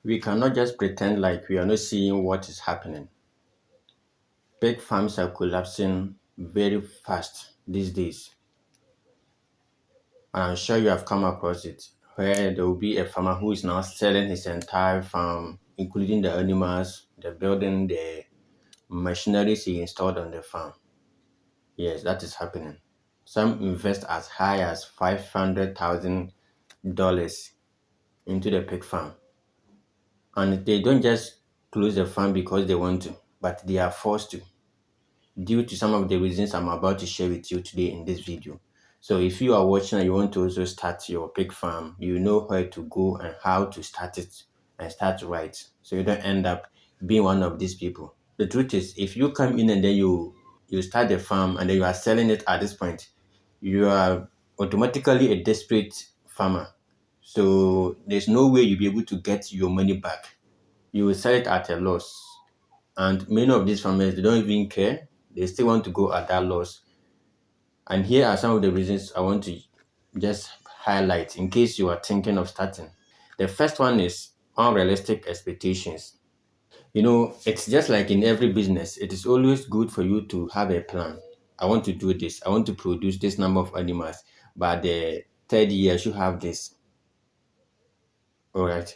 We cannot just pretend like we are not seeing what is happening. Pig farms are collapsing very fast these days. And I'm sure you have come across it, where there will be a farmer who is now selling his entire farm, including the animals, the building, the machineries he installed on the farm. Yes, that is happening. Some invest as high as $500,000 into the pig farm. And they don't just close the farm because they want to, but they are forced to, due to some of the reasons I'm about to share with you today in this video. So if you are watching and you want to also start your pig farm, you know where to go and how to start it and start right. So you don't end up being one of these people. The truth is, if you come in and then you start the farm and then you are selling it at this point, you are automatically a desperate farmer. So there's no way you'll be able to get your money back. You will sell it at a loss. And many of these farmers, they don't even care. They still want to go at that loss. And here are some of the reasons I want to just highlight in case you are thinking of starting. The first one is unrealistic expectations. It's just like in every business, it is always good for you to have a plan. I want to do this. I want to produce this number of animals. But the third year, I should have this. All right.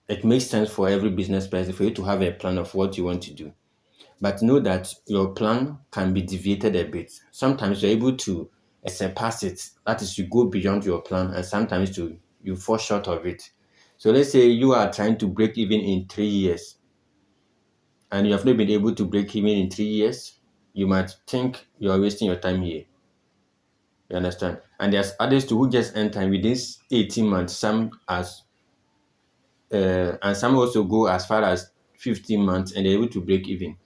It makes sense for every business person for you to have a plan of what you want to do. But know that your plan can be deviated a bit. Sometimes you're able to surpass it. That is, you go beyond your plan, and sometimes you fall short of it. So let's say you are trying to break even in 3 years, and you have not been able to break even in 3 years. You might think you are wasting your time here. You understand? And there's others too who just enter within 18 months. And some also go as far as 15 months, and they're able to break even.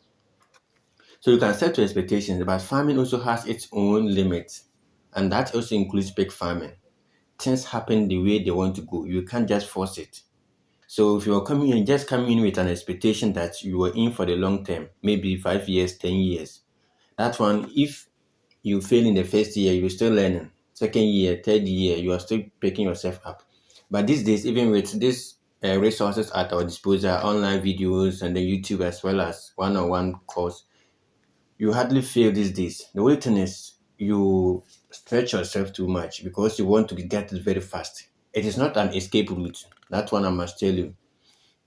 So you can set your expectations, but farming also has its own limits, and that also includes pig farming. Things happen the way they want to go. You can't just force it. So if you're coming in with an expectation that you are in for the long term, maybe 5 years, 10 years, that one, if you fail in the first year, you're still learning. Second year, third year, you are still picking yourself up. But these days, even with these resources at our disposal, online videos and the YouTube as well as one-on-one course, you hardly fail these days. The only thing is you stretch yourself too much because you want to get it very fast. It is not an escape route. That one I must tell you.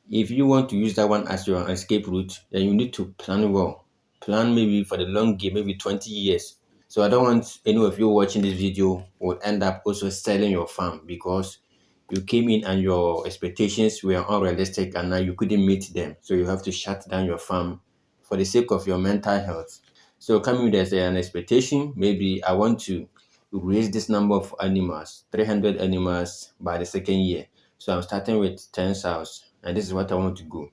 If you want to use that one as your escape route, then you need to plan well. Plan maybe for the long game, maybe 20 years. So I don't want any of you watching this video will end up also selling your farm because you came in and your expectations were unrealistic and now you couldn't meet them. So you have to shut down your farm for the sake of your mental health. So coming with an expectation, maybe I want to raise this number of animals, 300 animals by the second year. So I'm starting with 10 sows, and this is what I want to go.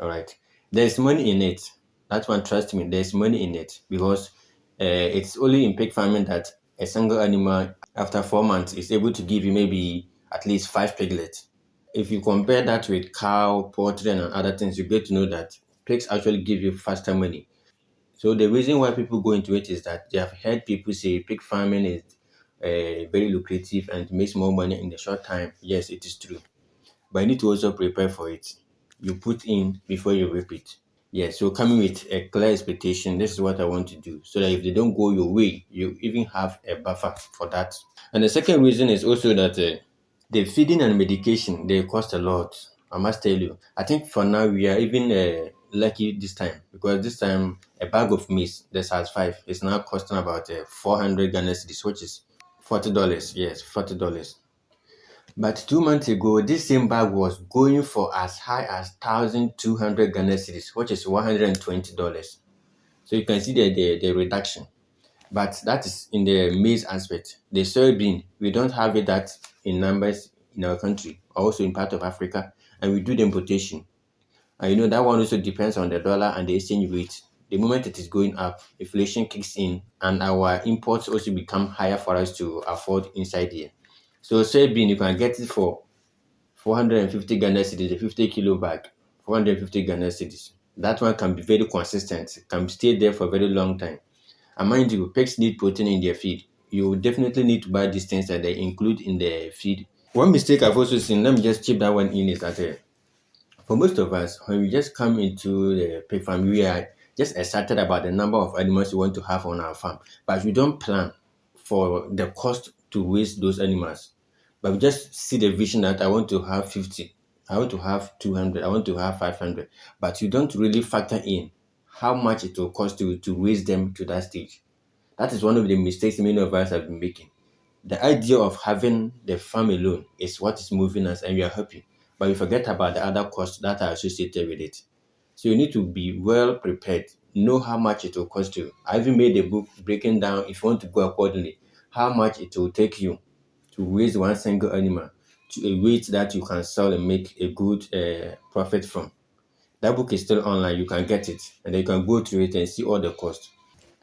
All right. There's money in it. That one, trust me, there's money in it because it's only in pig farming that a single animal after 4 months is able to give you maybe at least five piglets. If you compare that with cow, poultry, and other things, you get to know that pigs actually give you faster money. So the reason why people go into it is that they have heard people say pig farming is very lucrative and makes more money in the short time. Yes, it is true. But you need to also prepare for it. You put in before you reap it. Yes, so coming with a clear expectation, this is what I want to do. So that if they don't go your way, you even have a buffer for that. And the second reason is also that the feeding and medication, they cost a lot. I must tell you. I think for now we are even lucky this time because this time a bag of maize, the size 5, is now costing about 400 Ghana cedis, which is $40. Yes, $40. But 2 months ago, this same bag was going for as high as 1,200 Ghana cedis, which is $120. So you can see the reduction. But that is in the maize aspect. The soybean, we don't have it that in numbers in our country, also in part of Africa, and we do the importation. And that one also depends on the dollar and the exchange rate. The moment it is going up, inflation kicks in, and our imports also become higher for us to afford inside here. So soybean, you can get it for 450 Ghana cedis, a 50 kilo bag, 450 Ghana cedis. That one can be very consistent, can stay there for a very long time. And mind you, pigs need protein in their feed. You definitely need to buy these things that they include in the feed. One mistake I've also seen, let me just chip that one in, is that For most of us, when we just come into the pig farm, we are just excited about the number of animals we want to have on our farm, but we don't plan for the cost to raise those animals. But we just see the vision that I want to have 50, I want to have 200, I want to have 500, but you don't really factor in how much it will cost to raise them to that stage. That is one of the mistakes many of us have been making. The idea of having the farm alone is what is moving us and we are happy, but we forget about the other costs that are associated with it. So you need to be well prepared, know how much it will cost you. I even made a book breaking down, if you want to go accordingly, how much it will take you to raise one single animal to a weight that you can sell and make a good profit from. That book is still online, you can get it and then you can go through it and see all the costs.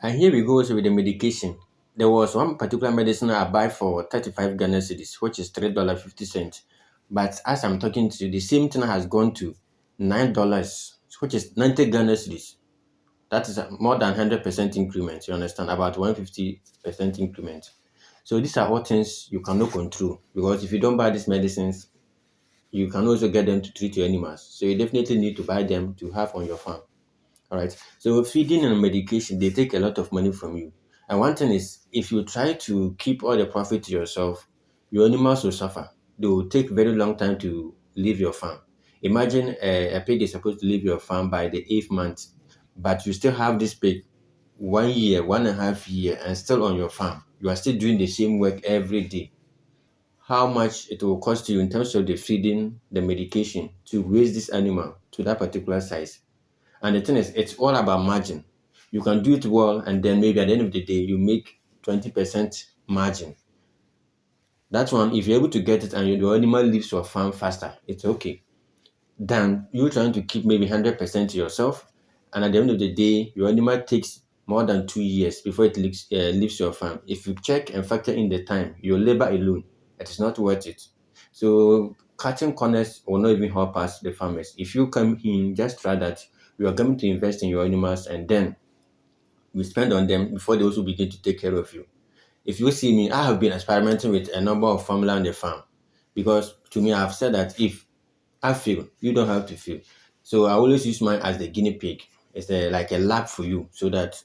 And here we go also with the medication. There was one particular medicine I buy for 35 Ghana cedis, which is $3.50. But as I'm talking to you, the same thing has gone to $9, which is 90 Ghana cedis. That is more than 100% increment. You understand? About 150% increment. So these are all things you cannot control, because if you don't buy these medicines, you can also get them to treat your animals. So you definitely need to buy them to have on your farm. All right. So feeding and medication, they take a lot of money from you. And one thing is, if you try to keep all the profit to yourself, your animals will suffer. They will take very long time to leave your farm. Imagine a pig is supposed to leave your farm by the eighth month, but you still have this pig 1 year, 1.5 year, and still on your farm. You are still doing the same work every day. How much it will cost you in terms of the feeding, the medication to raise this animal to that particular size? And the thing is, it's all about margin. You can do it well, and then maybe at the end of the day, you make 20% margin. That one, if you're able to get it and your animal leaves your farm faster, it's okay. Than you trying to keep maybe 100% to yourself, and at the end of the day, your animal takes more than 2 years before it leaves your farm. If you check and factor in the time, your labor alone, it is not worth it. So cutting corners will not even help us, the farmers. If you come in, just try that you are going to invest in your animals and then we spend on them before they also begin to take care of you. If you see me, I have been experimenting with a number of formula on the farm, because to me, I've said that if I fail, you don't have to fail. So I always use mine as the guinea pig. It's like a lab for you, so that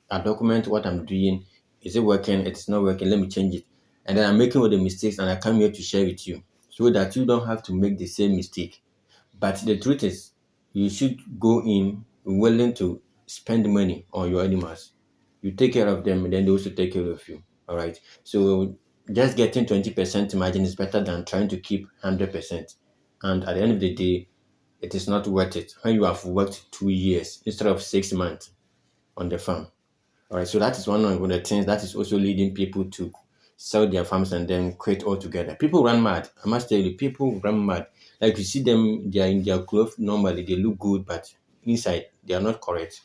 I document what I'm doing. Is it working? It's not working. Let me change it. And then I'm making all the mistakes and I come here to share with you so that you don't have to make the same mistake. But the truth is, you should go in willing to spend money on your animals. You take care of them, and then they also take care of you. All right. So just getting 20% margin is better than trying to keep 100%. And at the end of the day, it is not worth it when you have worked 2 years instead of 6 months on the farm. All right. So that is one of the things that is also leading people to sell their farms and then quit altogether. People run mad. I must tell you, people run mad. Like you see them, they are in their clothes normally, they look good, but inside they are not correct.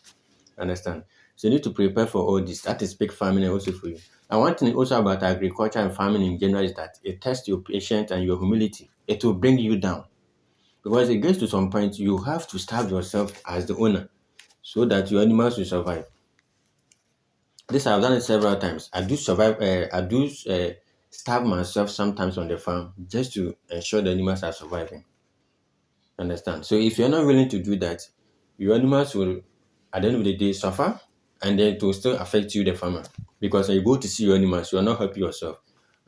Understand? So you need to prepare for all this. That is big farming and also for you. And one thing also about agriculture and farming in general is that it tests your patience and your humility. It will bring you down, because it gets to some point you have to starve yourself as the owner so that your animals will survive. This I've done it several times. I do survive. I do starve myself sometimes on the farm just to ensure the animals are surviving. Understand? So if you're not willing to do that, your animals will, at the end of the day, suffer, and then it will still affect you, the farmer, because when you go to see your animals, you are not happy yourself,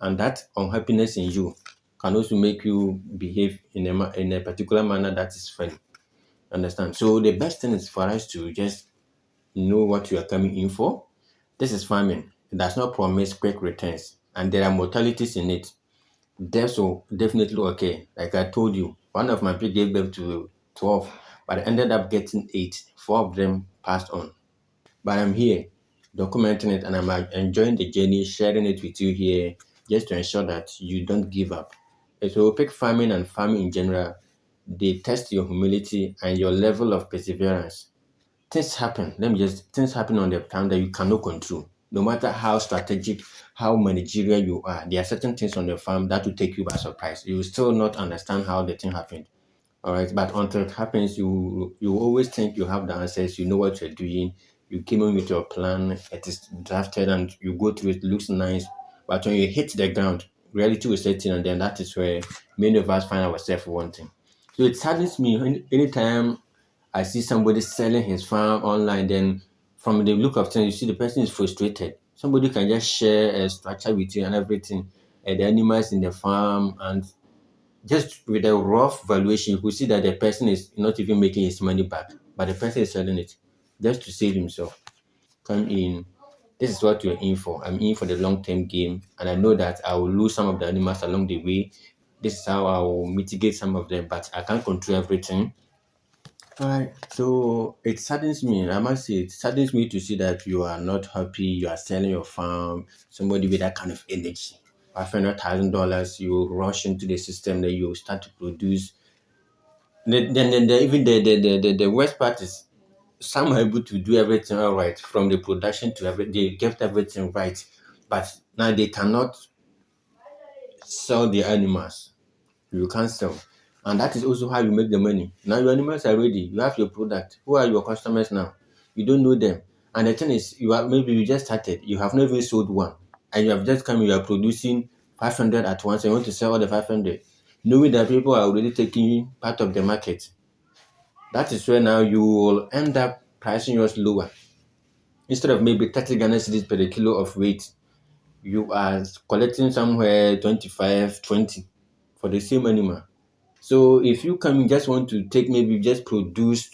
and that unhappiness in you can also make you behave in in a particular manner that is funny. Understand? So the best thing is for us to just know what you are coming in for. This is farming. It does not promise quick returns, and there are mortalities in it. Deaths will definitely occur. Like I told you, one of my pig gave birth to 12, but I ended up getting 8. 4 of them passed on. But I'm here documenting it and I'm enjoying the journey, sharing it with you here just to ensure that you don't give up. So pig farming and farming in general, they test your humility and your level of perseverance. Things happen. Things happen on the farm that you cannot control. No matter how strategic, how managerial you are, there are certain things on the farm that will take you by surprise. You will still not understand how the thing happened. All right, but until it happens, you always think you have the answers. You know what you're doing. You came in with your plan. It is drafted, and you go through it. Looks nice, but when you hit the ground, reality will set in, and then that is where many of us find ourselves wanting. So it saddens me anytime I see somebody selling his farm online, then from the look of things, you see the person is frustrated. Somebody can just share a structure with you and everything, and the animals in the farm, and just with a rough valuation, you could see that the person is not even making his money back, but the person is selling it just to save himself. Come in. This is what you're in for. I'm in for the long term game, and I know that I will lose some of the animals along the way. This is how I will mitigate some of them, but I can't control everything. Alright, so it saddens me. I must say, it saddens me to see that you are not happy. You are selling your farm. Somebody with that kind of energy, $500,000, you rush into the system, then you start to produce. Even the worst part is some are able to do everything all right from the production to they get everything right, but now they cannot sell the animals. You can't sell. And that is also how you make the money. Now your animals are ready. You have your product. Who are your customers now? You don't know them. And the thing is, maybe you just started. You have never sold one. And you have just come, you are producing 500 at once. And you want to sell all the 500. Knowing that people are already taking part of the market. That is where now you will end up pricing yours lower. Instead of maybe 30 Ghana cedis per kilo of weight, you are collecting somewhere 25, 20 for the same animal. So if you come, you just want to take, maybe just produce,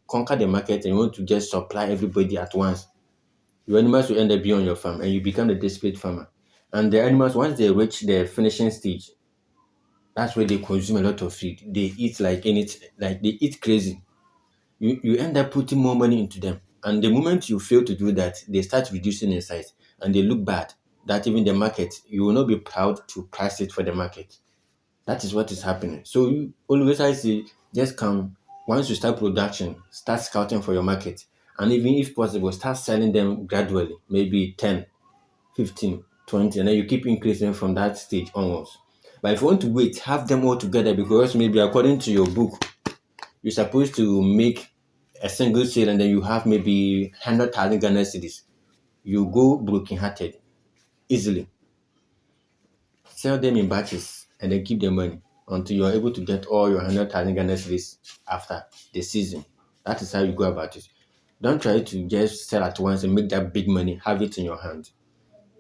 conquer the market, and you want to just supply everybody at once, your animals will end up being on your farm and you become a desperate farmer. And the animals, once they reach the finishing stage, that's where they consume a lot of feed. They eat like they eat crazy. You end up putting more money into them. And the moment you fail to do that, they start reducing in size and they look bad. That even the market, you will not be proud to price it for the market. That is what is happening. So you always, I say, just come once you start production, start scouting for your market. And even if possible, start selling them gradually, maybe 10, 15, 20, and then you keep increasing from that stage onwards. But if you want to wait, have them all together, because maybe according to your book, you're supposed to make a single sale and then you have maybe 100,000 Ghana cedis. You go broken-hearted easily. Sell them in batches and then keep the money until you're able to get all your 100,000 Ghana cedis after the season. That is how you go about it. Don't try to just sell at once and make that big money, have it in your hand.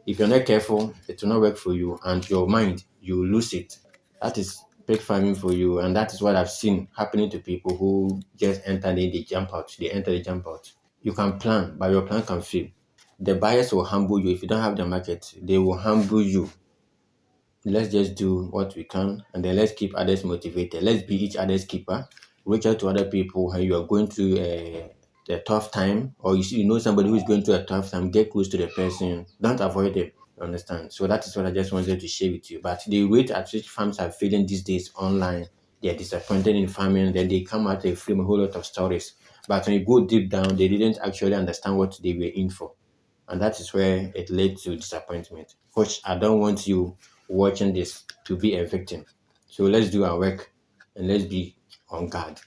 If you're not careful, it will not work for you, and your mind, you will lose it. That is pig farming for you, and that is what I've seen happening to people who just enter and they jump out. They enter, they jump out. You can plan, but your plan can fail. The buyers will humble you. If you don't have the market, they will humble you. Let's just do what we can, and then let's keep others motivated. Let's be each other's keeper. Reach out to other people when you are going through a tough time, or you know somebody who is going through a tough time. Get close to the person. Don't avoid them. Understand? So that is what I just wanted to share with you. But the rate at which farms are failing these days online, they are disappointed in farming. Then they come out, they film a whole lot of stories. But when you go deep down, they didn't actually understand what they were in for. And that is where it led to disappointment, which I don't want you watching this to be a victim. So let's do our work and let's be on guard.